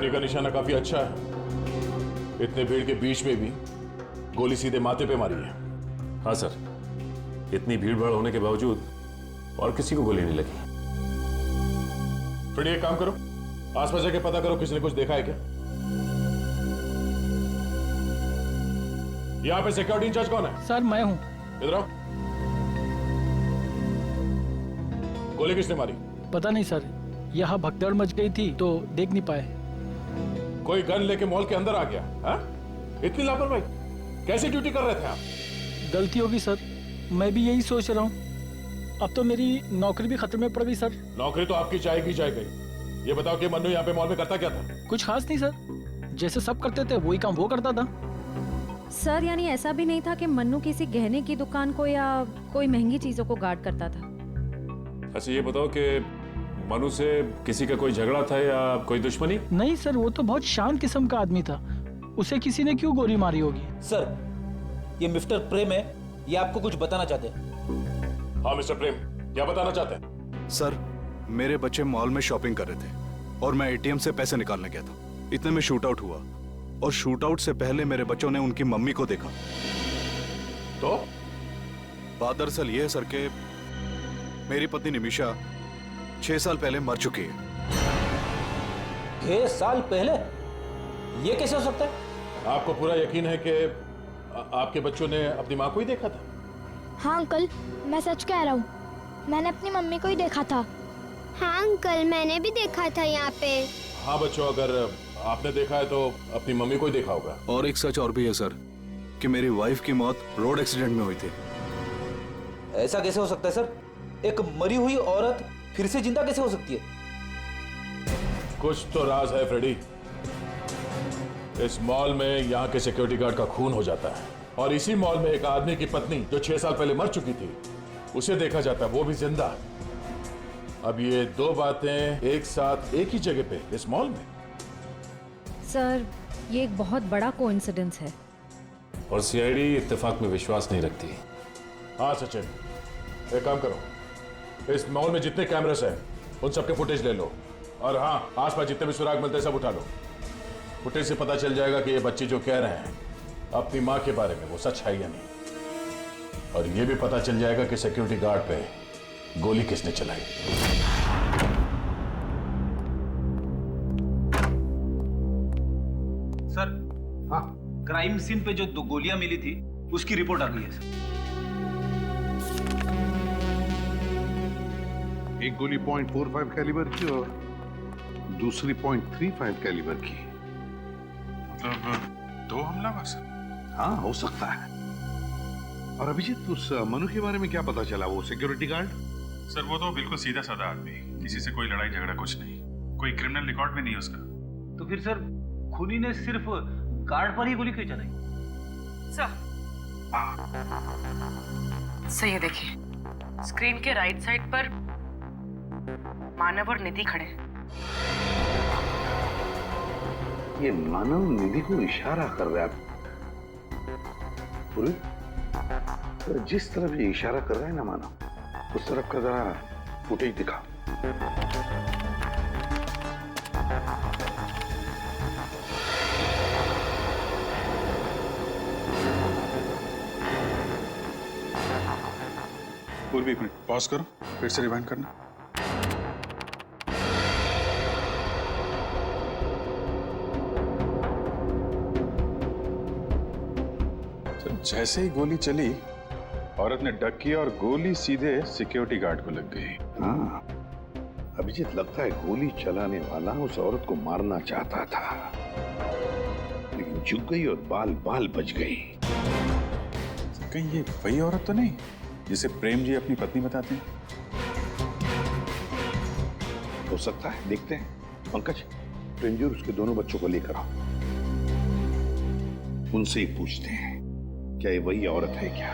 गोली का निशाना काफी अच्छा है। इतने भीड़ के बीच में भी गोली सीधे माथे पे मारी है। हाँ सर, इतनी भीड़ भाड़ होने के बावजूद और किसी को गोली नहीं लगी। फिर एक काम करो, आसपास जाके पता करो किसी ने कुछ देखा है क्या। यहाँ पे सिक्योरिटी इंचार्ज कौन है? सर मैं हूँ। इधर आओ। गोली किसने मारी? पता नहीं सर, यहाँ भगदड़ मच गई थी तो देख नहीं पाए। कोई गन लेके मॉल के अंदर आ गया? हा? इतनी लापरवाही, कैसी ड्यूटी कर रहे थे आप? गलती होगी सर, मैं भी यही सोच रहा हूँ। अब तो मेरी नौकरी भी खतरे में पड़ गई सर। नौकरी तो आपकी जाएगी जाएगी। ये बताओ कि मन्नू यहाँ पे मॉल में करता क्या था? कुछ खास नहीं सर, जैसे सब करते थे वही काम वो करता था। सर यानी ऐसा भी नहीं था कि मन्नू किसी गहने की दुकान को या कोई महंगी चीजों को गार्ड करता था? अच्छा ये बताओ कि मनु से किसी का कोई झगड़ा था या कोई दुश्मनी? नहीं सर, वो तो बहुत शांत किस्म का आदमी था। उसे किसी ने क्यों गोली मारी होगी? सर, ये मिस्टर प्रेम है, ये आपको कुछ बताना चाहते हैं। हाँ मिस्टर प्रेम, क्या बताना चाहते हैं? सर, मेरे बच्चे मॉल में शॉपिंग कर रहे थे और मैं एटीएम से पैसे निकालने गया था। इतने में शूट आउट हुआ और शूट आउट से पहले मेरे बच्चों ने उनकी मम्मी को देखा। तो बात दरअसल ये है सर कि मेरी पत्नी निमिषा 6 साल पहले मर चुकी है। 6 साल पहले? ये कैसे हो सकता है? आपको पूरा यकीन है कि आपके बच्चों ने अपनी माँ को ही देखा था? हाँ अंकल, मैं सच कह रहा हूँ, मैंने अपनी मम्मी को ही देखा था। हाँ अंकल, मैंने भी देखा था यहाँ पे। हाँ बच्चों, अगर आपने देखा है तो अपनी मम्मी को ही देखा होगा। और एक सच और भी है सर कि मेरी वाइफ की मौत रोड एक्सीडेंट में हुई थी। ऐसा कैसे हो सकता है सर? एक मरी हुई औरत फिर से जिंदा कैसे हो सकती है? कुछ तो राज है फ्रेडी। इस मॉल में यहाँ के सिक्योरिटी गार्ड का खून हो जाता है और इसी मॉल में एक आदमी की पत्नी जो 6 साल पहले मर चुकी थी उसे देखा जाता है, वो भी जिंदा। अब ये दो बातें एक साथ एक ही जगह पे इस मॉल में। सर ये एक बहुत बड़ा कोइंसिडेंस है। और सीआईडी इत्तेफाक में विश्वास नहीं रखती। हाँ सचिन, एक काम करो, इस मॉल में जितने कैमरास हैं उन सबके फुटेज ले लो और हाँ, आसपास जितने भी सुराग मिलते हैं सब उठा लो। फुटेज से पता चल जाएगा कि ये बच्चे जो कह रहे हैं अपनी माँ के बारे में वो सच है या नहीं। और ये भी पता चल जाएगा कि सिक्योरिटी गार्ड पे गोली किसने चलाई। सर, हाँ, क्राइम सीन पे जो 2 गोलियां मिली थी उसकी रिपोर्ट आ गई है सर। एक गोली .45 कैलिबर की और दूसरी .35 कैलिबर की। मतलब 2 हमलावर? हाँ, हो सकता है। और अभिजीत, उस मनु के बारे में क्या पता चला? वो सिक्योरिटी गार्ड? सर वो तो बिल्कुल सीधा साधा आदमी, किसी से कोई लड़ाई झगड़ा कुछ नहीं, कोई क्रिमिनल रिकॉर्ड भी नहीं उसका। तो फिर सर खूनी ने सिर्फ गार्ड पर ही गोली क्यों चलाई? सर ये देखिए, स्क्रीन के राइट साइड पर मानव और निधि खड़े हैं। ये मानव निधि को इशारा कर रहा है। तो जिस तरफ ये इशारा कर रहा है ना मानव, उस तरफ का जरा फुटेज दिखा। पूर्वी एक मिनट पॉज करो, फिर से रिवाइंड करना। जैसे ही गोली चली, औरत ने डक किया और गोली सीधे सिक्योरिटी गार्ड को लग गई। हाँ, अभिजीत, लगता है गोली चलाने वाला उस औरत को मारना चाहता था, लेकिन झुक गई और बाल बाल बच गई। कहीं ये वही औरत तो नहीं जिसे प्रेम जी अपनी पत्नी बताते हैं? हो सकता है, देखते हैं। पंकज, प्रेम जी और उसके दोनों बच्चों को लेकर आओ, उनसे ही पूछते हैं क्या ये वही औरत है क्या।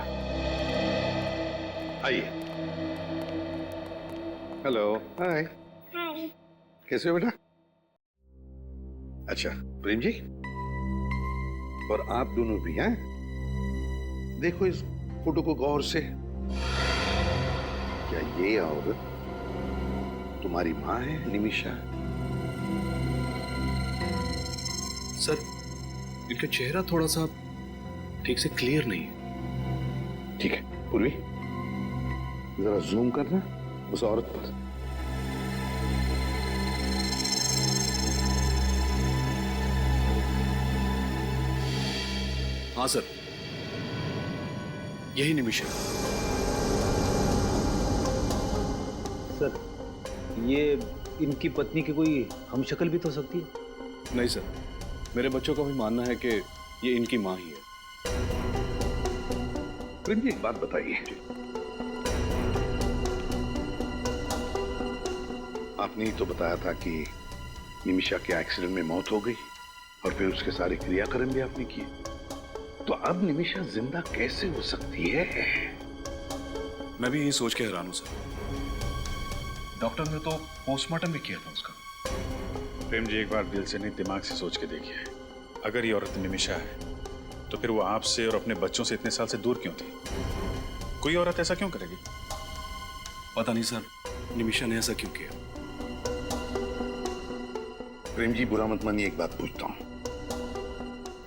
आइए। हेलो, हाय। कैसे हो बेटा? अच्छा, प्रेम जी और आप दोनों भी हैं? देखो इस फोटो को गौर से। क्या ये औरत तुम्हारी माँ है, निमिषा? सर, इनका चेहरा थोड़ा सा ठीक से क्लियर नहीं है। ठीक है पूर्वी, जरा जूम करना उस औरत पर। हाँ सर, यही निमिषा है। सर, ये इनकी पत्नी की कोई हमशक्ल भी तो हो सकती है। नहीं सर, मेरे बच्चों का भी मानना है कि ये इनकी माँ ही है। प्रेम जी एक बात बताइए, आपने ही तो बताया था कि निमिषा के एक्सीडेंट में मौत हो गई और फिर उसके सारे क्रियाकर्म भी आपने किए, तो अब निमिषा जिंदा कैसे हो सकती है? मैं भी यही सोच के हैरान हूं सर। डॉक्टर ने तो पोस्टमार्टम भी किया था उसका। प्रेम जी एक बार दिल से नहीं दिमाग से सोच के देखिए, अगर ये औरत निमिषा है तो फिर वो आपसे और अपने बच्चों से इतने साल से दूर क्यों थी? कोई औरत ऐसा क्यों करेगी? पता नहीं सर, निमिषा ने ऐसा क्यों किया। प्रेम जी बुरा मत मानिए, एक बात पूछता हूं,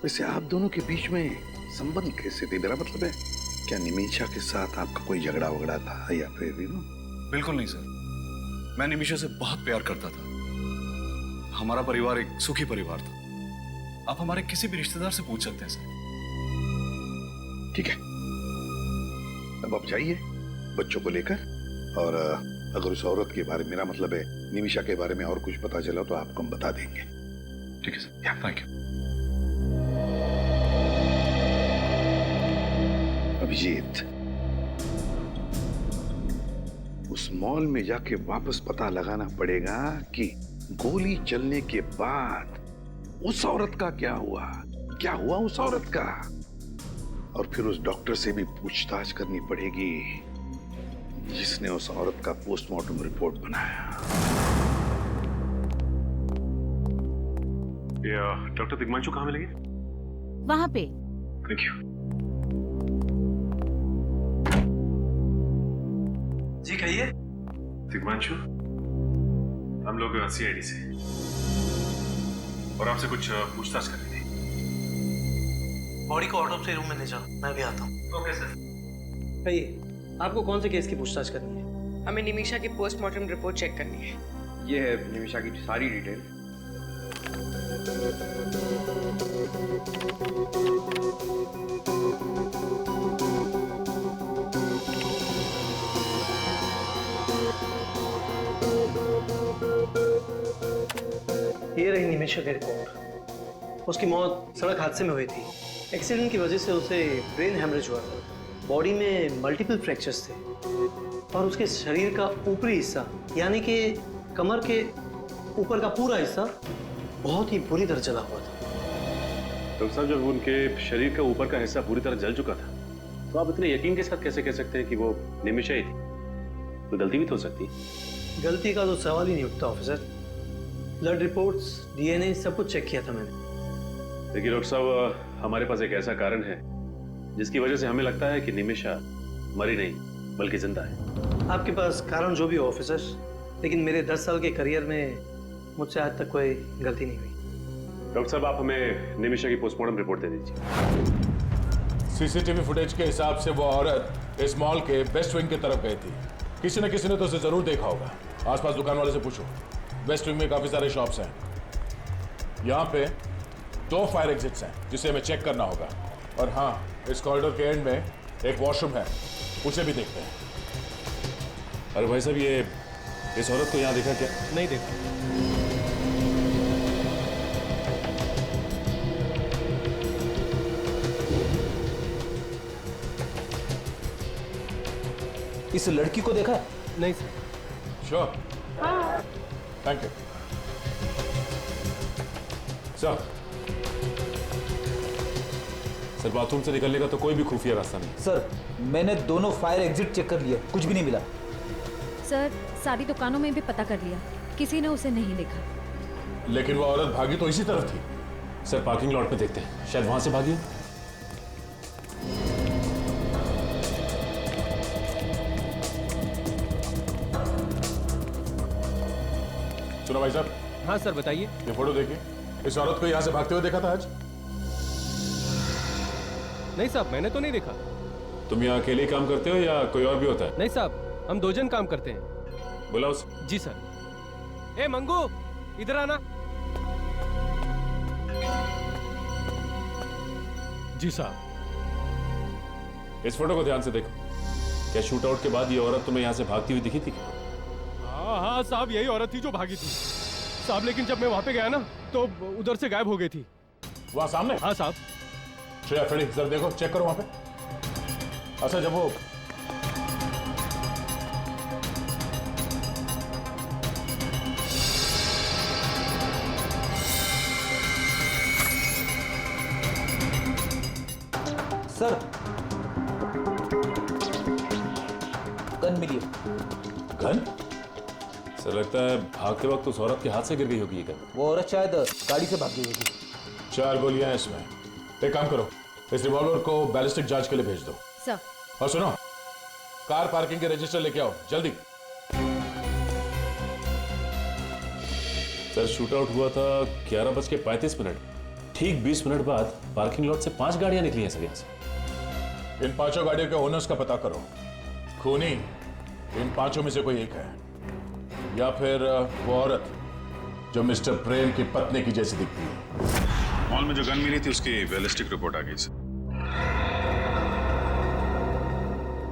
वैसे आप दोनों के बीच में संबंध कैसे थे? मेरा मतलब है, क्या निमिषा के साथ आपका कोई झगड़ा वगड़ा था या फिर बिल्कुल नहीं सर, मैं निमिषा से बहुत प्यार करता था। हमारा परिवार एक सुखी परिवार था। आप हमारे किसी भी रिश्तेदार से पूछ सकते हैं सर। ठीक है, अब आप जाइए बच्चों को लेकर, और अगर उस औरत के बारे में, मेरा मतलब है निमिषा के बारे में और कुछ पता चला तो आपको हम बता देंगे। ठीक है सर, थैंक यू। अभिजीत, उस मॉल में जाके वापस पता लगाना पड़ेगा कि गोली चलने के बाद उस औरत का क्या हुआ, क्या हुआ उस औरत का, और फिर उस डॉक्टर से भी पूछताछ करनी पड़ेगी जिसने उस औरत का पोस्टमार्टम रिपोर्ट बनाया। डॉक्टर दिग्मांशु कहाँ मिलेंगे? वहां पे। Thank you. जी कहिए। दिग्मांशु, हम लोग CID से और आपसे कुछ पूछताछ करनी थी। बॉडी को ऑटोप्सी रूम में ले जाओ, मैं भी आता हूँ। Okay sir. कहिए, आपको कौन से केस की पूछताछ करनी है? हमें निमिषा की पोस्टमार्टम रिपोर्ट चेक करनी है। ये है निमिषा की सारी डिटेल। ये रही निमिषा की रिपोर्ट। उसकी मौत सड़क हादसे में हुई थी। एक्सीडेंट की वजह से उसे ब्रेन हैमरेज हुआ था। बॉडी में मल्टीपल फ्रैक्चर्स थे और उसके शरीर का ऊपरी हिस्सा, यानी कि कमर के ऊपर का पूरा हिस्सा बहुत ही बुरी तरह जला हुआ था। डॉक्टर साहब, जब उनके शरीर का ऊपर का हिस्सा पूरी तरह जल चुका था, तो आप इतने यकीन के साथ कैसे कह सकते हैं कि वो निमिषा ही थी? कोई गलती भी तो हो सकती है। गलती का तो सवाल ही नहीं उठता ऑफिसर। ब्लड रिपोर्ट्स, DNA सब कुछ चेक किया था मैंने। देखिए डॉक्टर साहब, हमारे पास एक ऐसा कारण है जिसकी वजह से हमें लगता है कि निमिषा मरी नहीं बल्कि जिंदा है। आपके पास कारण जो भी हो ऑफिसर, लेकिन मेरे 10 साल के करियर में मुझसे आज तक कोई गलती नहीं हुई। डॉक्टर साहब, आप हमें निमिषा की पोस्टमार्टम रिपोर्ट दे दीजिए। CCTV फुटेज के हिसाब से वो औरत इस मॉल के वेस्ट विंग की तरफ गई थी। किसी न किसी ने तो उसे जरूर देखा होगा। आसपास दुकान वाले से पूछो। वेस्ट विंग में काफी सारे शॉप्स हैं। यहाँ पे 2 फायर एग्जिट्स हैं जिसे हमें चेक करना होगा। और हाँ, इस कॉरिडोर के एंड में एक वॉशरूम है, उसे भी देखते हैं। अरे भाई साहब, ये इस औरत को यहाँ देखा क्या? नहीं देखा। इस लड़की को देखा? नहीं sir. Sure? Thank you sir, bathroom से निकलने का तो कोई भी खुफिया रास्ता नहीं। सर, मैंने दोनों फायर एग्जिट चेक कर लिए, कुछ भी नहीं मिला। सर, सारी दुकानों में भी पता कर लिया, किसी ने उसे नहीं देखा। लेकिन वो औरत भागी तो इसी तरफ थी। सर, पार्किंग लॉट में देखते हैं, शायद वहां से भागी। सुनो भाई साहब। हाँ सर, बताइए। ये फोटो देखिए। इस औरत को यहां से भागते हुए देखा था आज? नहीं साहब, मैंने तो नहीं देखा। तुम यहाँ अकेले ही काम करते हो या कोई और भी होता है? नहीं साहब, हम 2 जन काम करते हैं। बुलाओ उसे। जी सर। ए मंगू, इधर आना। जी साहब। इस फोटो को ध्यान से देखो। क्या शूट आउट के बाद ये औरत तुम्हें यहाँ से भागती हुई दिखी थी? हाँ साहब, यही औरत थी जो भागी थी साहब, लेकिन जब मैं वहां पे गया ना तो उधर से गायब हो गई थी। वहां सामने? हाँ साहब। श्रेया खड़ी, जरा देखो, चेक करो वहां पे। अच्छा, जब वो सर, गन मिली है। गन? सर लगता है भागते वक्त उस औरत के हाथ से गिर गई होगी ये गन। वो औरत शायद गाड़ी से भागी होगी। 4 गोलियां हैं इसमें। एक काम करो, इस रिवॉल्वर को बैलिस्टिक जांच के लिए भेज दो। सर। और सुनो, कार पार्किंग के रजिस्टर लेके आओ जल्दी। सर शूट आउट हुआ था 11:35। ठीक 20 मिनट बाद पार्किंग लॉट से 5 गाड़ियां निकली हैं सर यहाँ से। इन 5 गाड़ियों के ओनर्स का पता करो। खूनी इन 5 में से कोई एक है, या फिर वो औरत जो मिस्टर प्रेम की पत्नी की जैसी दिखती है। मॉल में जो गन मिली थी उसकी बैलिस्टिक रिपोर्ट आ गई सर।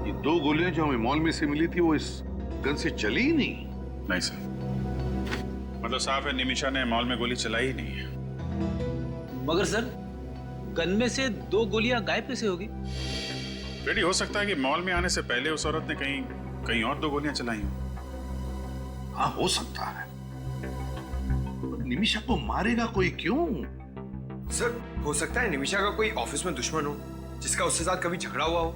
ये 2 गोलियां जो हमें मॉल में से मिली थी वो इस गन से चली ही नहीं। नहीं सर, मतलब साफ है निमिषा ने मॉल में गोली चलाई ही नहीं है। मगर सर, गन में से 2 गोलियां गायब कैसे होगी? रेडी हो सकता है कि मॉल में आने से पहले उस औरत ने कहीं और 2 गोलियां चलाई हो। हाँ, हो सकता है। निमिषा को मारेगा कोई क्यों? सर, हो सकता है निमिषा का कोई ऑफिस में दुश्मन हो जिसका उसके साथ कभी झगड़ा हुआ हो,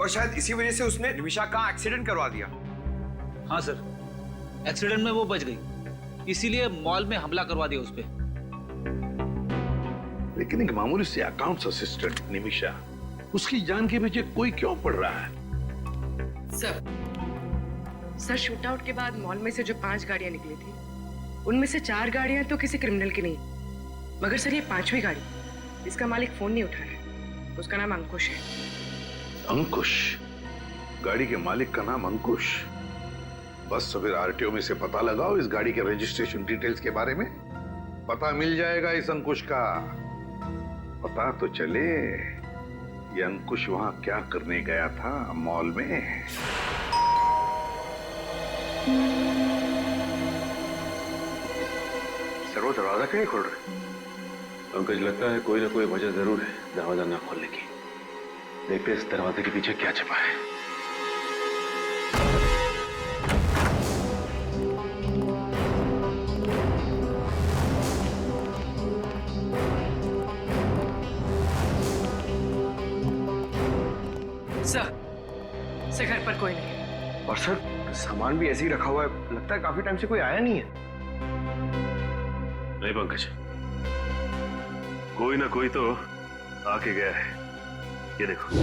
और शायद इसी वजह से उसने निमिषा का एक्सीडेंट करवा दिया। हाँ सर, एक्सीडेंट में वो बच गई, इसीलिए मॉल में हमला करवा दिया उस पे। लेकिन एक मामूली से अकाउंट्स असिस्टेंट निमिषा, उसकी जान के पीछे कोई क्यों पड़ रहा है? सर शूट आउट के बाद मॉल में से जो 5 गाड़ियां निकली थी उनमें से 4 गाड़ियां तो किसी क्रिमिनल की नहीं, मगर सर ये 5वीं गाड़ी, इसका मालिक फोन नहीं उठा है। उसका नाम अंकुश है। अंकुश? गाड़ी के मालिक का नाम अंकुश? बस तो फिर आरटीओ में से पता लगाओ इस गाड़ी के रजिस्ट्रेशन डिटेल्स के बारे में, पता मिल जाएगा इस अंकुश का। पता तो चले ये अंकुश वहां क्या करने गया था मॉल में। सर वो दरवाजा क्यों नहीं खोल रहे? पंकज, लगता है कोई ना कोई वजह जरूर है दरवाजा ना खोलने की। देखते इस दरवाजे के पीछे क्या छिपा है। सर घर पर कोई नहीं है। और सर सामान भी ऐसे ही रखा हुआ है, लगता है काफी टाइम से कोई आया नहीं है। नहीं पंकज, कोई ना कोई तो आके गया है। ये देखो,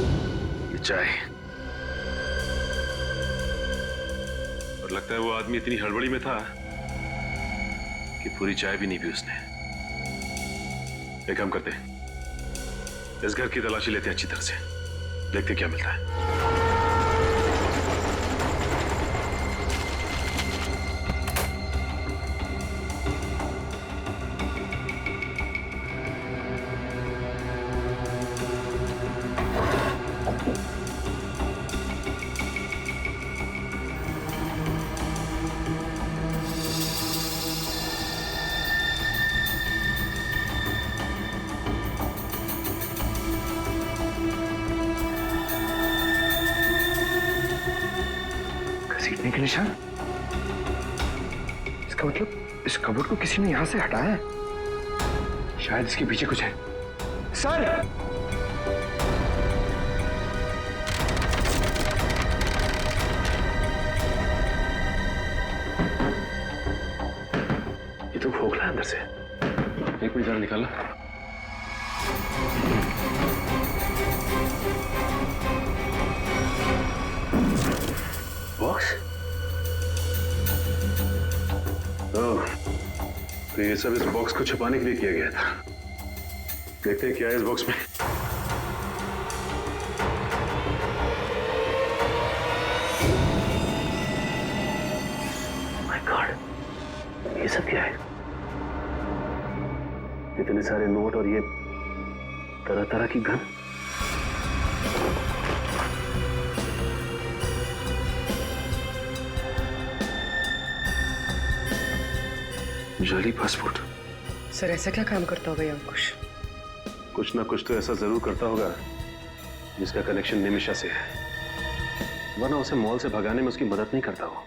ये चाय, और लगता है वो आदमी इतनी हड़बड़ी में था कि पूरी चाय भी नहीं पी उसने। एक काम करते हैं, इस घर की तलाशी लेते हैं अच्छी तरह से, देखते क्या मिलता है। घसीटने के निशान? इसका मतलब इस कबर्ड को किसी ने यहां से हटाया है। शायद इसके पीछे कुछ है। सर! ये तो खोखला है अंदर से। एक मिनट जरा निकालना। बॉक्स? ओह, तो ये सब इस बॉक्स को छुपाने के लिए किया गया था। देखते हैं क्या है इस बॉक्स में। माय गॉड, ये सब क्या है? इतने सारे नोट और ये तरह तरह की गन। जाली पासपोर्ट। सर ऐसा क्या काम करता होगा ये अंकुश? कुछ ना कुछ तो ऐसा जरूर करता होगा जिसका कनेक्शन निमिषा से है, वरना उसे मॉल से भगाने में उसकी मदद नहीं करता हो,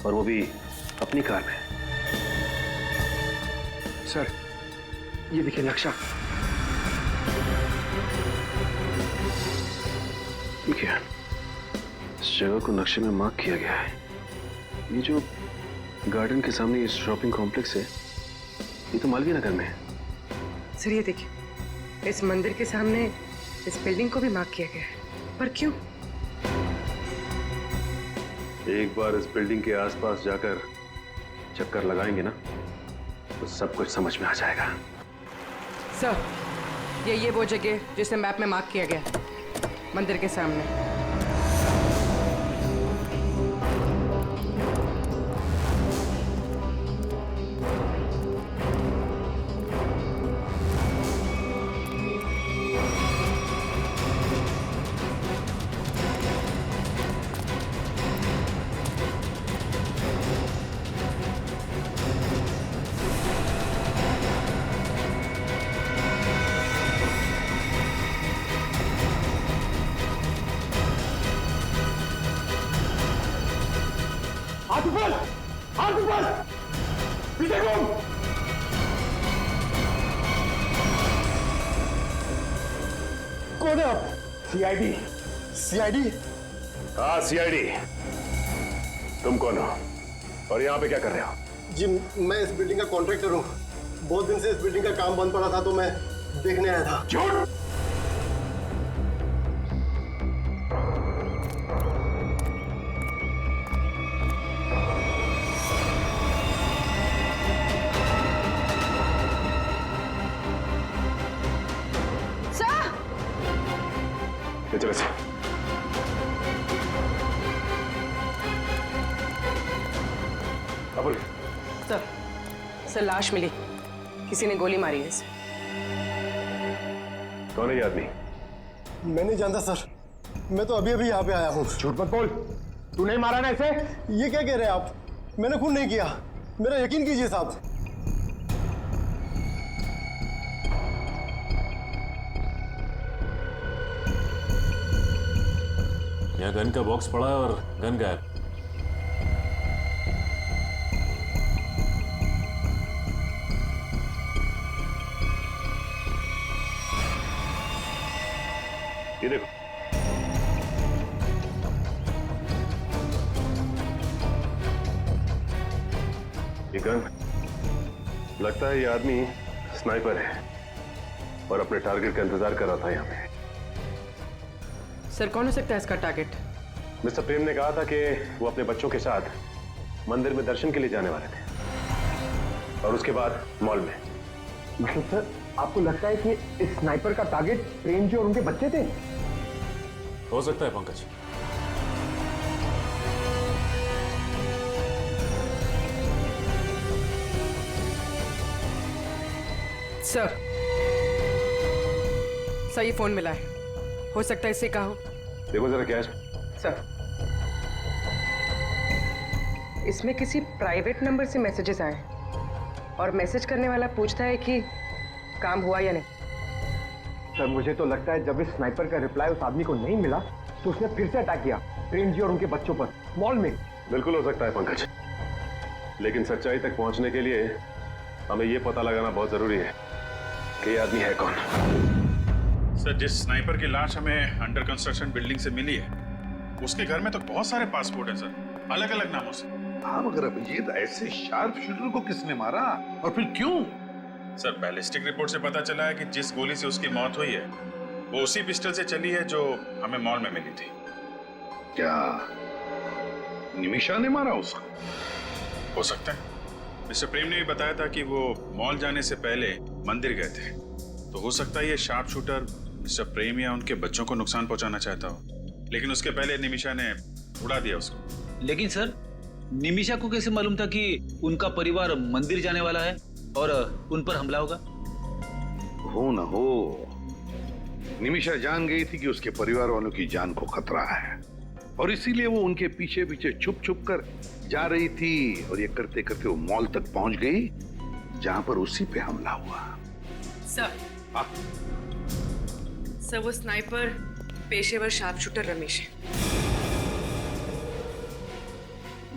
और वो भी अपनी कार में। सर ये देखिए नक्शा। ठीक है, इस जगह को नक्शे में मार्क किया गया है। ये जो गार्डन के सामने ये शॉपिंग कॉम्प्लेक्स है, ये तो मालवीय नगर में है। सर ये देखिए, इस मंदिर के सामने इस बिल्डिंग को भी मार्क किया गया है, पर क्यों? एक बार इस बिल्डिंग के आसपास जाकर चक्कर लगाएंगे ना, तो सब कुछ समझ में आ जाएगा। सर ये वो जगह जिसे मैप में मार्क किया गया, मंदिर के सामने। कौन है आप? सीआईडी। सीआईडी? हाँ सीआईडी। तुम कौन हो और यहाँ पे क्या कर रहे हो? जी मैं इस बिल्डिंग का कॉन्ट्रैक्टर हूँ। बहुत दिन से इस बिल्डिंग का काम बंद पड़ा था तो मैं देखने आया था। झूठ! चले से। सर लाश मिली, किसी ने गोली मारी है इसे। कौन है ये आदमी? मैं नहीं जानता सर, मैं तो अभी अभी यहाँ पे आया हूँ। झूठ मत बोल, तू नहीं मारा ना इसे? ये क्या कह रहे हैं आप? मैंने खून नहीं किया, मेरा यकीन कीजिए साहब। यहाँ गन का बॉक्स पड़ा है और गन गायब। ये देखो, ये गन। लगता है ये आदमी स्नाइपर है और अपने टारगेट का इंतजार कर रहा था यहाँ पे। सर कौन हो सकता है इसका टारगेट? मिस्टर प्रेम ने कहा था कि वो अपने बच्चों के साथ मंदिर में दर्शन के लिए जाने वाले थे और उसके बाद मॉल में। मतलब सर आपको लगता है कि इस स्नाइपर का टारगेट प्रेम जी और उनके बच्चे थे? हो सकता है पंकज। सर ये फोन मिला है, हो सकता है इससे कहा हो। देखो जरा क्या है सर इसमें किसी प्राइवेट नंबर से मैसेजेस आए और मैसेज करने वाला पूछता है कि काम हुआ या नहीं। सर मुझे तो लगता है जब इस स्नाइपर का रिप्लाई उस आदमी को नहीं मिला तो उसने फिर से अटैक किया प्रेम जी और उनके बच्चों पर मॉल में। बिल्कुल हो सकता है पंकज, लेकिन सच्चाई तक पहुंचने के लिए हमें यह पता लगाना बहुत जरूरी है कि ये आदमी है कौन। सर जिस स्नाइपर की लाश हमें अंडर कंस्ट्रक्शन बिल्डिंग से मिली है, उसके घर में तो बहुत सारे पासपोर्ट हैं सर, अलग अलग नामों से। हाँ मगर अब ये ऐसे शार्प शूटर को किसने मारा और फिर क्यों? सर बैलिस्टिक रिपोर्ट से पता चला है कि जिस गोली से उसकी मौत हुई है वो उसी पिस्टल से चली है जो हमें मॉल में मिली थी। क्या निमिषा ने मारा उसको? हो सकता है, मिस्टर प्रेम ने भी बताया था कि वो मॉल जाने से पहले मंदिर गए थे, तो हो सकता है ये शार्प शूटर मिस्टर प्रेम या उनके बच्चों को नुकसान पहुंचाना चाहता हो, लेकिन उसके पहले निमिषा ने उड़ा दिया उसको। लेकिन सर, निमिषा को कैसे मालूम था कि उनका परिवार मंदिर जाने वाला है और उन पर हमला होगा? हो न हो, निमिषा जान गई थी कि उसके परिवार वालों की जान को खतरा है और इसीलिए वो उनके पीछे पीछे छुप छुप कर जा रही थी और ये करते करते वो मॉल तक पहुंच गई जहां पर उसी पे हमला हुआ। सर, सर वो स्नाइपर पेशेवर शार्प शूटर रमेश है।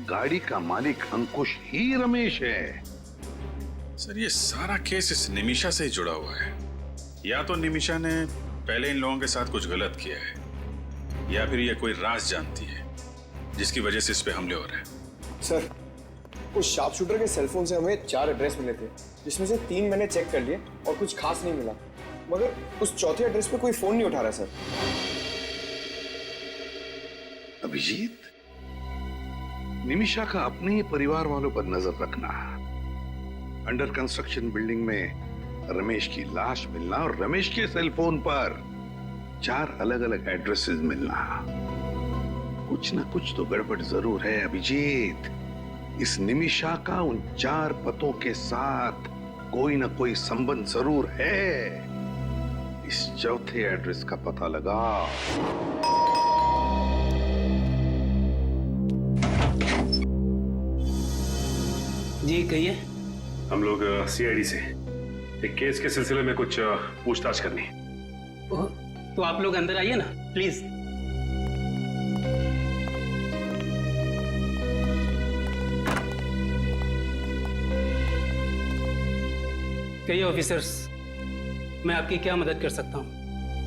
गाड़ी का मालिक अंकुश ही रमेश है। सर, ये सारा केस इस निमिषा से ही जुड़ा हुआ है। या तो निमिषा ने पहले इन लोगों के साथ कुछ गलत किया है, या फिर ये कोई राज जानती है जिसकी वजह से इस पे हमले हो रहे हैं। सर, उस शार्प शूटर के सेलफोन से हमें 4 एड्रेस मिले थे, जिसमें से 3 मैंने चेक कर लिए और कुछ खास नहीं मिला, मगर उस चौथे एड्रेस पे कोई फोन नहीं उठा रहा। सर, अभिजीत, निमिषा का अपने ही परिवार वालों पर नजर रखना। अंडर कंस्ट्रक्शन बिल्डिंग में रमेश की लाश मिलना और रमेश के सेलफोन पर 4 अलग अलग एड्रेसेस मिलना, कुछ ना कुछ तो गड़बड़ जरूर है अभिजीत। इस निमिषा का उन 4 पतों के साथ कोई ना कोई संबंध जरूर है। इस चौथे एड्रेस का पता लगाओ। जी कहिए। हम लोग सीआईडी से एक केस के सिलसिले में कुछ पूछताछ करनी। तो आप लोग अंदर आइए ना प्लीज। कहिए ऑफिसर्स, मैं आपकी क्या मदद कर सकता हूँ?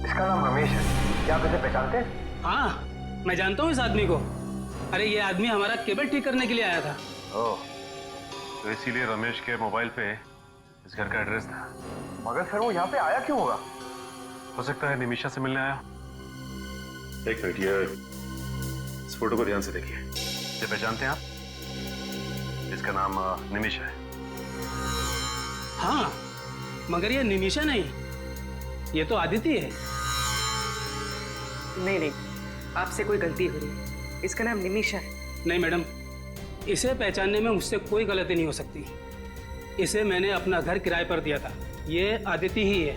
इसका नाम रमेश है, क्या आप इसे पहचानते हैं? हाँ, मैं जानता हूँ इस आदमी को। अरे ये आदमी हमारा केबल ठीक करने के लिए आया था। ओह, तो इसीलिए रमेश के मोबाइल पे इस घर का एड्रेस था। मगर सर, वो यहाँ पे आया क्यों होगा? हो सकता है निमिषा से मिलने आया। एक मिनट, ये इस फोटो को ध्यान से देखिए। ये पहचानते हैं आप? इसका नाम निमिषा है। हाँ, मगर ये निमिषा नहीं, ये तो आदिति है। नहीं, आपसे कोई गलती हो रही है। इसका नाम निमिषा है। नहीं मैडम, इसे पहचानने में मुझसे कोई गलती नहीं हो सकती। इसे मैंने अपना घर किराए पर दिया था। ये आदिति ही है।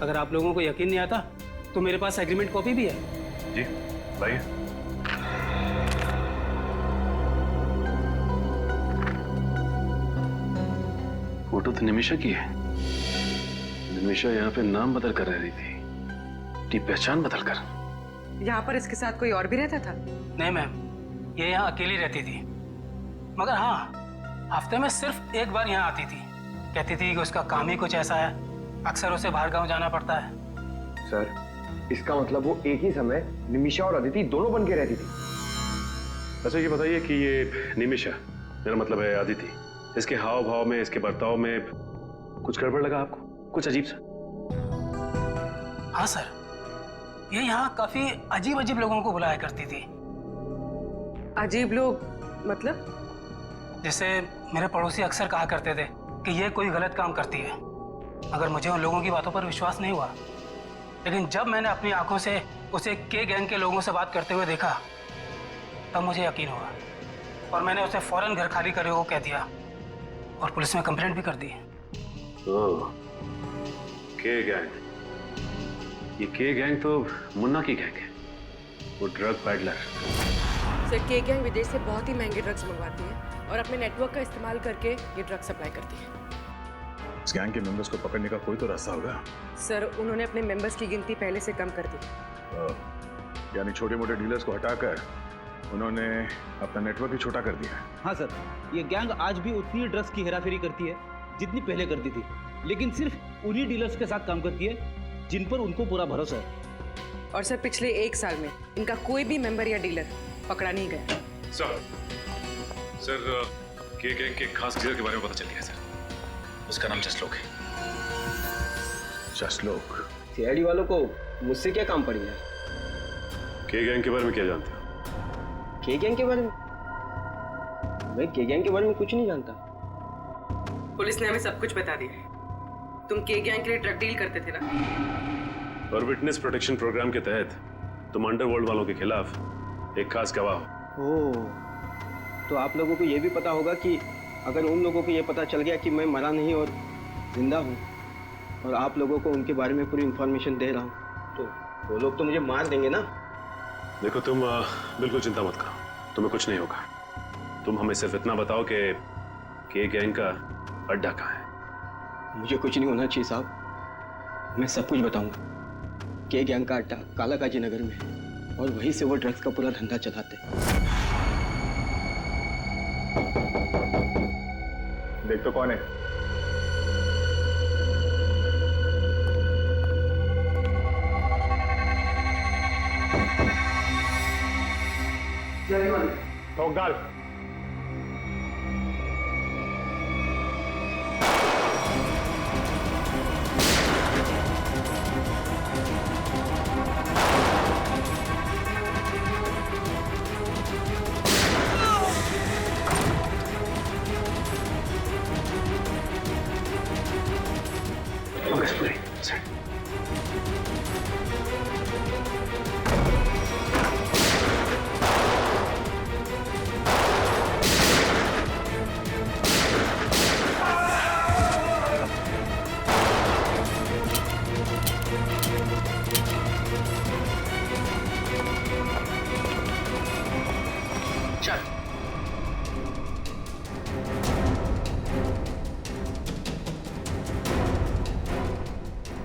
अगर आप लोगों को यकीन नहीं आता तो मेरे पास एग्रीमेंट कॉपी भी है। जी भाई। फोटो तो निमिषा की है। निमिषा यहाँ पे नाम बदल कर रह रही थी, अपनी पहचान बदल कर। यहाँ पर इसके साथ कोई और भी रहता था? नहीं मैम, ये यहाँ अकेली रहती थी। मगर हाँ, हफ्ते में सिर्फ एक बार यहाँ आती थी। कहती थी कि उसका काम ही कुछ ऐसा है, अक्सर उसे बाहर गांव जाना पड़ता है। सर, इसका मतलब वो एक ही समय निमिषा और अदिति दोनों बन के रहती थी। अच्छा, ये बताइए कि ये निमिषा, मेरा मतलब है आदिति, इसके हाव भाव में, इसके बर्ताव में कुछ गड़बड़ लगा आपको? कुछ अजीब सा? हाँ सर, ये यहाँ काफी अजीब अजीब लोगों को बुलाया करती थी। अजीब लोग मतलब? जैसे मेरे पड़ोसी अक्सर कहा करते थे कि ये कोई गलत काम करती है, मगर मुझे उन लोगों की बातों पर विश्वास नहीं हुआ। लेकिन जब मैंने अपनी आंखों से उसे के गैंग के लोगों से बात करते हुए देखा, तब मुझे यकीन हुआ और मैंने उसे फौरन घर खाली करने को कह दिया और पुलिस में कंप्लेंट भी कर दी। के गैंग? ये के गैंग तो मुन्ना की गैंग है, वो ड्रग पैडलर। सर, के गैंग विदेश से बहुत ही महंगे ड्रग्स मंगवाती है और अपने नेटवर्क का इस्तेमाल करके ये ड्रग सप्लाई करती है। इस गैंग के मेंबर्स को पकड़ने का कोई तो रास्ता होगा। सर, उन्होंने अपने मेंबर्स की गिनती पहले से कम कर दी। यानी छोटे मोटे डीलर्स को हटाकर उन्होंने अपना नेटवर्क ही छोटा कर दिया है। हाँ सर, ये गैंग आज भी उतनी ड्रग्स की हेराफेरी करती है जितनी पहले करती थी, लेकिन सिर्फ उन्हीं डीलर्स के साथ काम करती है जिन पर उनको पूरा भरोसा है। और सर, पिछले 1 साल में इनका कोई भी मेंबर या डीलर पकड़ा नहीं गया। सर, के गैंग के खास लीडर के बारे में पता चल गया सर। उसका नाम जसलोक है। जसलोक? सीआईडी वालों को मुझसे क्या काम पड़ी है? के गैंग के बारे में क्या जानते हो? के गैंग के बारे में? मैं के गैंग के बारे में कुछ नहीं जानता। पुलिस ने हमें सब कुछ बता दिया। तुम के गैंग के लिए ड्रग डील करते थे ना? और विटनेस प्रोटेक्शन प्रोग्राम के तहत तुम अंडरवर्ल्ड वालों के खिलाफ एक खास गवाह हो। ओह, तो आप लोगों को ये भी पता होगा कि अगर उन लोगों को ये पता चल गया कि मैं मरा नहीं और जिंदा हूँ और आप लोगों को उनके बारे में पूरी इंफॉर्मेशन दे रहा हूँ, तो वो लोग तो मुझे मार देंगे ना। देखो तुम बिल्कुल चिंता मत करो, तुम्हें कुछ नहीं होगा। तुम हमें सिर्फ इतना बताओ कि के गैंग का अड्डा कहाँ है। मुझे कुछ नहीं होना चाहिए साहब, मैं सब कुछ बताऊंगा। के गैंग का अड्डा कालाकाजी नगर में है और वहीं से वो ड्रग्स का पूरा धंधा चलाते हैं। देख तो कौन है? ठोक डाल।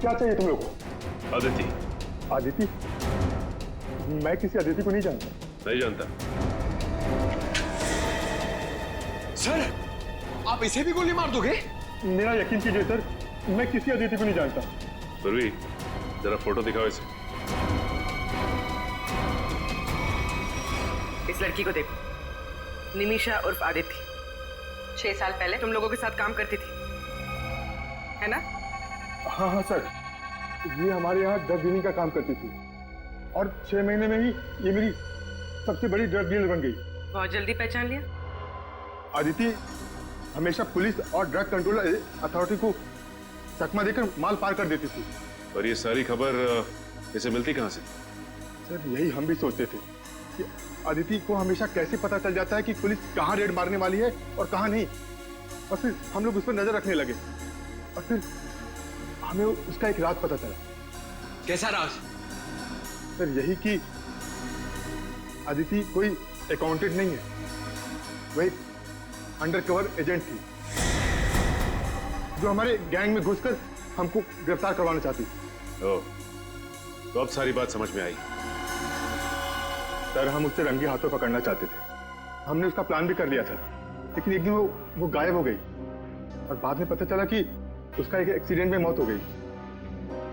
क्या चाहिए तुम लोग को? अदिति। आदिति? मैं किसी अदिति को नहीं जानता। नहीं जानता? सर, आप इसे भी गोली मार दोगे? मेरा यकीन कीजिए सर, मैं किसी अदिति को नहीं जानता। सुरभि, जरा फोटो दिखाओ इसे। इस लड़की को देखो, निमिषा उर्फ आदिति। 6 साल पहले तुम लोगों के साथ काम करती थी, है ना? हाँ हाँ सर, ये हमारे यहाँ ड्रग डीलिंग का काम करती थी और 6 महीने में ही ये मेरी सबसे बड़ी ड्रग डीलर बन गई। बहुत जल्दी पहचान लिया। आदिति हमेशा पुलिस और ड्रग कंट्रोल अथॉरिटी को चकमा देकर माल पार कर देती थी। और ये सारी खबर इसे मिलती कहाँ से? सर यही हम भी सोचते थे कि आदिति को हमेशा कैसे पता चल जाता है कि पुलिस कहाँ रेड मारने वाली है और कहाँ नहीं, और फिर हम लोग उस पर नजर रखने लगे और फिर हमें उसका एक राज पता चला। कैसा राज? सर यही कि आदिति कोई अकाउंटेंट नहीं है, वो एक अंडरकवर एजेंट थी जो हमारे गैंग में घुसकर हमको गिरफ्तार करवाना चाहती थी। ओह, तो अब सारी बात समझ में आई। सर हम उससे रंगे हाथों पकड़ना चाहते थे, हमने उसका प्लान भी कर लिया था, लेकिन एक दिन वो गायब हो गई और बाद में पता चला कि उसका एक एक्सीडेंट में मौत हो गई।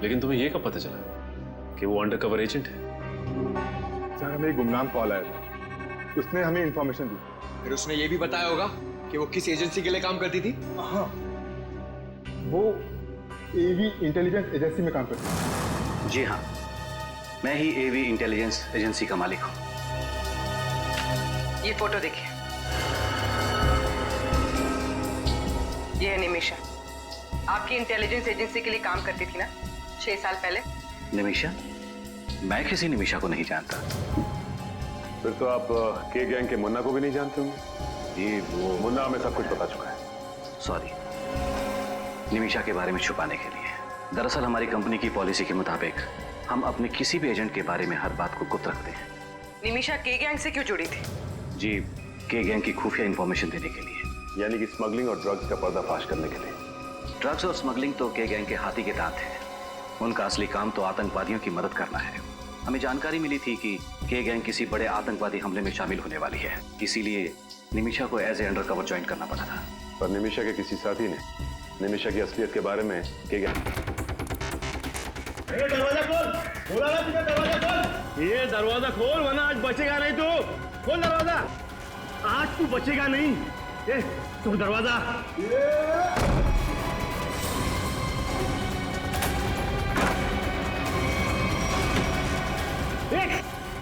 लेकिन तुम्हें यह कब पता चला कि वो अंडरकवर एजेंट है? सर हमें एक गुमनाम कॉल आया था, उसने हमें इंफॉर्मेशन दी। फिर उसने ये भी बताया होगा कि वो किस एजेंसी के लिए काम करती थी? हाँ, वो एवी इंटेलिजेंस एजेंसी में काम करती थी। जी हाँ, मैं ही एवी इंटेलिजेंस एजेंसी का मालिक हूँ। ये फोटो देखिए, ये है निमिषा, आपकी इंटेलिजेंस एजेंसी के लिए काम करती थी ना 6 साल पहले? निमिषा? मैं किसी निमिषा को नहीं जानता। फिर तो आप के गैंग के मुन्ना को भी नहीं जानते होंगे? जी, वो मुन्ना हमें सब कुछ पता चुका है। सॉरी, निमिषा के बारे में छुपाने के लिए। दरअसल हमारी कंपनी की पॉलिसी के मुताबिक हम अपने किसी भी एजेंट के बारे में हर बात को गुप्त रखते हैं। निमिषा के गैंग से क्यों जुड़ी थी? जी, के गैंग की खुफिया इंफॉर्मेशन देने के लिए। यानी कि स्मगलिंग और ड्रग्स का पर्दाफाश करने के लिए। ड्रग्स और स्मगलिंग तो के गैंग के हाथी के दांत है। उनका असली काम तो आतंकवादियों की मदद करना है। हमें जानकारी मिली थी कि के गैंग किसी बड़े आतंकवादी हमले में शामिल होने वाली है, इसीलिए निमिषा को एज ए अंडरकवर ज्वाइन करना पड़ा था। पर निमिषा के किसी साथी ने निमिषा की असलियत के बारे में के गैंग। दरवाजा खोल, खोला ना तुझे, दरवाजा खोल। ये दरवाजा खोल वरना आज बचेगा नहीं तू। खोल दरवाजा, आज तू बचेगा नहीं। ये तू दरवाजा।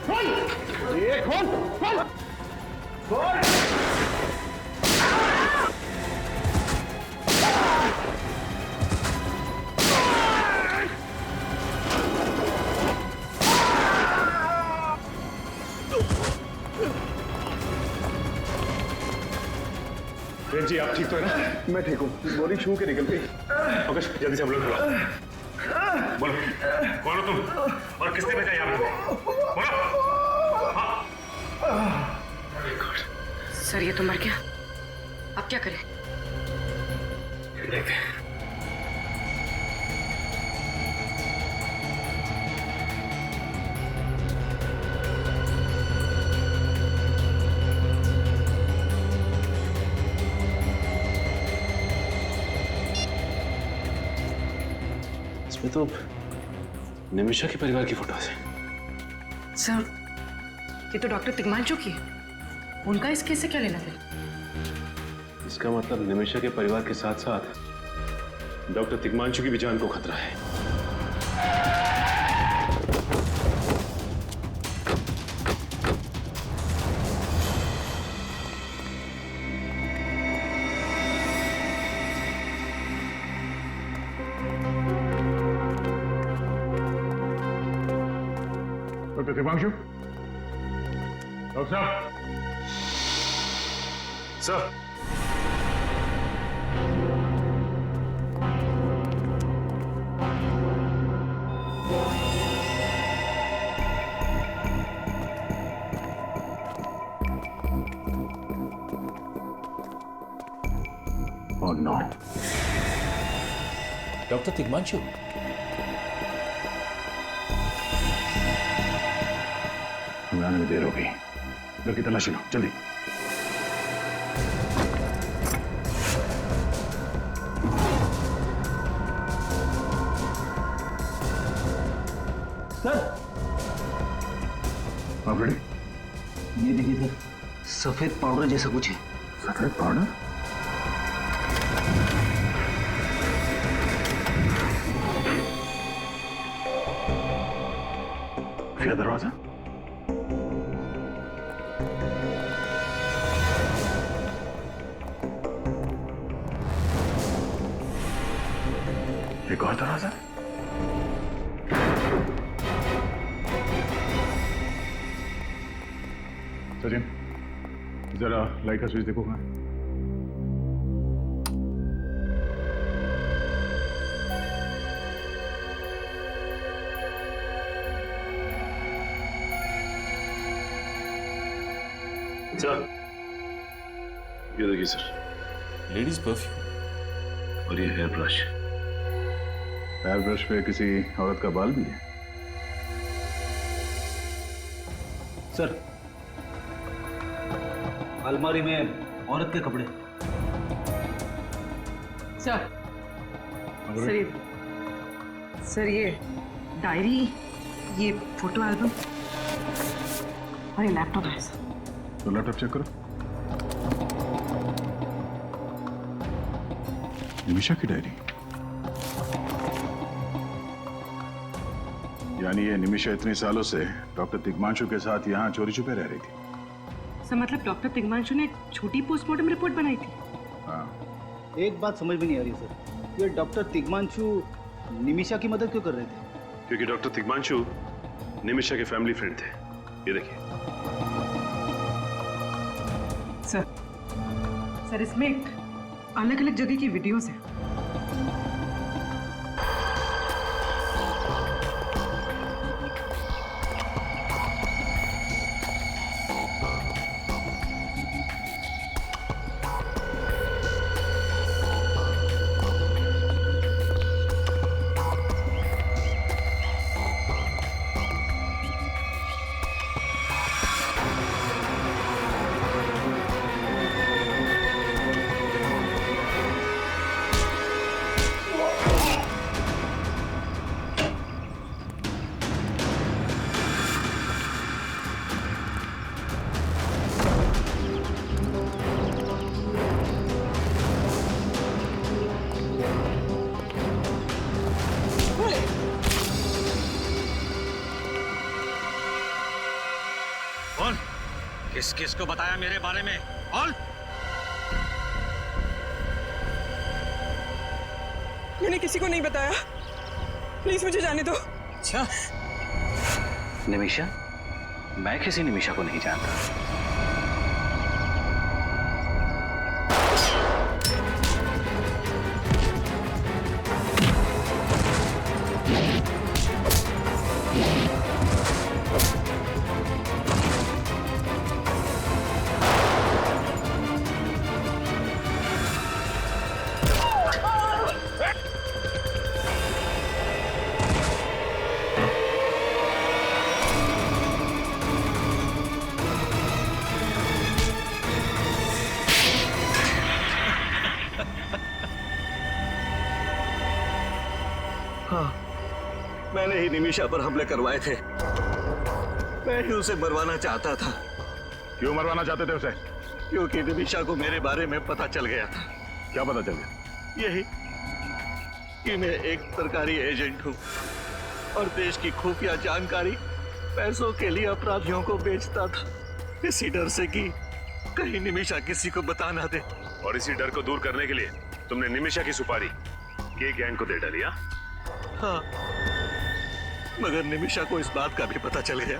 खोल, ये खोल, खोल, खोल। जी आप ठीक तो है ना? मैं ठीक हूँ। गोली छू के निकल गई। अवकाश जल्दी से एम्बुलेंस बुलाओ। बोलो कौन हो तुम और किसने भेजा यहाँ पे? बोलो। हाँ। सर ये तो मर गया, अब क्या करें? देखते हैं। इसमें तो निमिषा के परिवार की फोटो है। सर ये तो डॉक्टर तिग्मांशु की है, उनका इस केस से क्या लेना देना? इसका मतलब निमिषा के परिवार के साथ साथ डॉक्टर तिग्मांशु की भी जान को खतरा है। डॉक्टर तिग्मांशु, डॉक्टर साहब। Sir Oh no. Doctor Tigmanshu, हमें आने में देर हो गई। घर की तलाशी लो जल्दी। सर आप रेडी? ये देखिए सर, सफेद पाउडर जैसा कुछ है। सफेद पाउडर? फिर दरवाजा। एक और दरवाजा। सचिन जरा लाइट का स्विच देखो कहाँ है? सर ये देखिए सर, लेडीज परफ्यूम और ये हेयर ब्रश। हेयर ब्रश पे किसी औरत का बाल भी है। सर अलमारी में औरत के कपड़े। सर ये डायरी, ये फोटो एल्बम और ये लैपटॉप है सर। तो लैपटॉप चेक करो। निमिषा की डायरी, यानी ये निमिषा इतने सालों से डॉक्टर तिग्मांशु के साथ यहाँ चोरी छुपे रह रही थी। सर मतलब डॉक्टर तिग्मांशु ने एक छोटी पोस्टमार्टम रिपोर्ट बनाई थी? हाँ। एक बात समझ में नहीं आ रही सर, ये डॉक्टर तिग्मांशु निमिषा की मदद क्यों कर रहे थे? क्योंकि डॉक्टर तिग्मांशु निमिषा के फैमिली फ्रेंड थे। ये देखिए सर इसमें अलग अलग जगह की वीडियोस हैं। किस किस को बताया मेरे बारे में? कौन? मैंने किसी को नहीं बताया, प्लीज मुझे जाने दो। अच्छा निमिषा, मैं किसी निमिषा को नहीं जानता। हाँ, मैंने ही निमिषा पर हमले करवाए थे। मैं ही उसे मरवाना चाहता था। क्यों मरवाना चाहते थे उसे? क्योंकि निमिषा को मेरे बारे में पता चल गया था। क्या पता चल गया? यही कि मैं एक सरकारी एजेंट हूँ और देश की खुफिया जानकारी पैसों के लिए अपराधियों को बेचता था, इसी डर से कि कहीं निमिषा किसी को बता ना दे। और इसी डर को दूर करने के लिए तुमने निमिषा की सुपारी के गैंग को दे डाली? हाँ, मगर निमिषा को इस बात का भी पता चल गया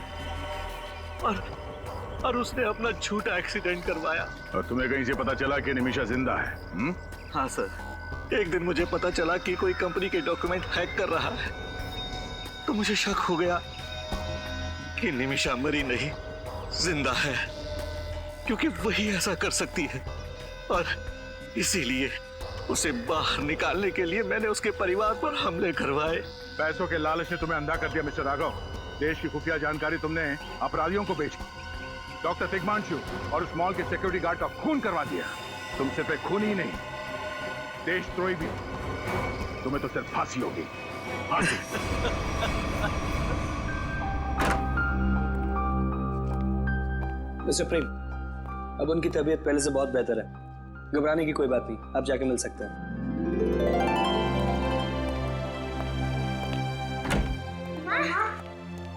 और उसने अपना झूठा एक्सीडेंट करवाया। और तुम्हें कहीं से पता चला कि निमिषा जिंदा है? हाँ सर, एक दिन मुझे पता चला कि कोई कंपनी के डॉक्यूमेंट हैक कर रहा है, तो मुझे शक हो गया कि निमिषा मरी नहीं, जिंदा है, क्योंकि वही ऐसा कर सकती है। और इसीलिए उसे बाहर निकालने के लिए मैंने उसके परिवार पर हमले करवाए। पैसों के लालच ने तुम्हें अंधा कर दिया मिस्टर राघव। देश की खुफिया जानकारी तुमने अपराधियों को बेची, डॉक्टर तिग्मांशु और उस मॉल के सिक्योरिटी गार्ड का खून करवा दिया। तुम सिर्फ एक खून ही नहीं, देशद्रोही भी। तुम्हें तो सिर्फ फांसी होगी, फांसी। मिस्टर प्रेम, अब उनकी तबीयत पहले से बहुत बेहतर है, घबराने की कोई बात नहीं, आप जाके मिल सकते हैं।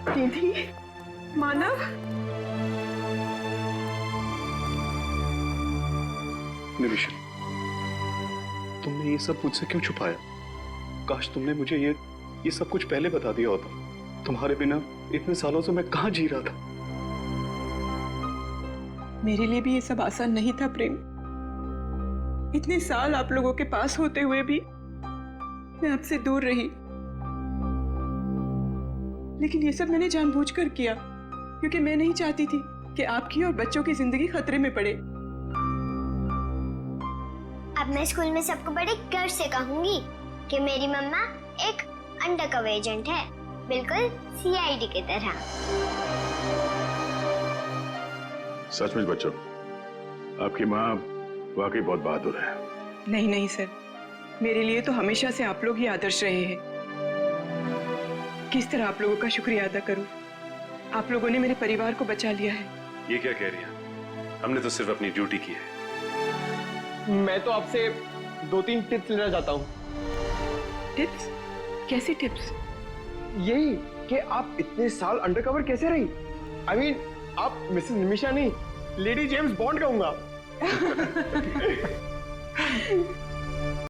दीदी, मानव, निमिषा, तुमने ये सब मुझसे क्यों छुपाया? काश तुमने मुझे ये सब कुछ पहले बता दिया होता। तुम्हारे बिना इतने सालों से मैं कहाँ जी रहा था। मेरे लिए भी ये सब आसान नहीं था प्रेम। इतने साल आप लोगों के पास होते हुए भी मैं आपसे दूर रही, लेकिन ये सब मैंने जानबूझकर किया क्योंकि मैं नहीं चाहती थी कि आपकी और बच्चों की जिंदगी खतरे में पड़े। अब मैं स्कूल में सबको बड़े गर्व से कहूंगी कि मेरी मम्मा एक अंडरकवर एजेंट है, बिल्कुल सीआईडी की तरह। सचमुच बच्चों, आपकी माँ वाकई बहुत बहादुर है। नहीं नहीं सर, मेरे लिए तो हमेशा से आप लोग ही आदर्श रहे हैं। किस तरह आप लोगों का शुक्रिया अदा करूं? आप लोगों ने मेरे परिवार को बचा लिया है। ये क्या कह रही हैं? हमने तो सिर्फ अपनी ड्यूटी की है। मैं तो आपसे 2-3 टिप्स लेना चाहता हूँ। टिप्स? कैसी टिप्स? यही कि आप इतने साल अंडरकवर कैसे रही? I mean, आप मिसेस निमिषा नहीं, लेडी जेम्स बॉन्ड कहूंगा।